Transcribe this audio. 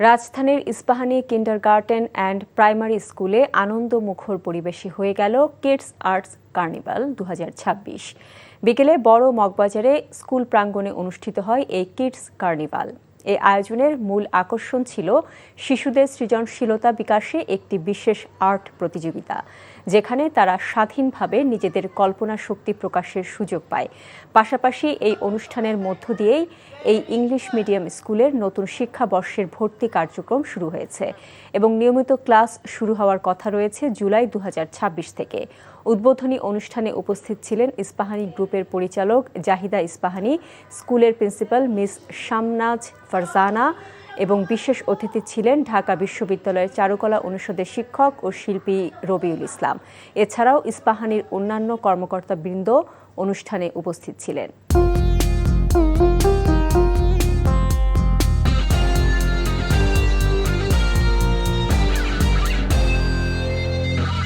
রাজধানীর Ispahani kindergarten and primary স্কুলে আনন্দমুখর পরিবেশে হয়ে গেল কিডস আর্টস কার্নিভাল 2026। বিকেলে বড় মগবাজারে স্কুল প্রাঙ্গণে অনুষ্ঠিত হয় এই কিডস কার্নিভাল। এই আয়োজনের মূল আকর্ষণ ছিল শিশুদের সৃজনশীলতা বিকাশে একটি বিশেষ আর্ট প্রতিযোগিতা, যেখানে তারা স্বাধীনভাবে নিজেদের কল্পনা শক্তি প্রকাশের সুযোগ পায়। পাশাপাশি এই অনুষ্ঠানের মধ্য দিয়েই এই ইংলিশ মিডিয়াম স্কুলের নতুন শিক্ষাবর্ষের ভর্তি কার্যক্রম শুরু হয়েছে এবং নিয়মিত ক্লাস শুরু হওয়ার কথা রয়েছে জুলাই 2026 থেকে। উদ্বোধনী অনুষ্ঠানে উপস্থিত ছিলেন ইস্পাহানি গ্রুপের পরিচালক জাহিদা ইস্পাহানি, স্কুলের প্রিন্সিপাল মিস শামনাজ ফারজানা এবং বিশেষ অতিথি ছিলেন ঢাকা বিশ্ববিদ্যালয়ের চারুকলা অনুষদের শিক্ষক ও শিল্পী রবিউল ইসলাম। এছাড়াও ইস্পাহানির অন্যান্য কর্মকর্তাবৃন্দ অনুষ্ঠানে উপস্থিত ছিলেন।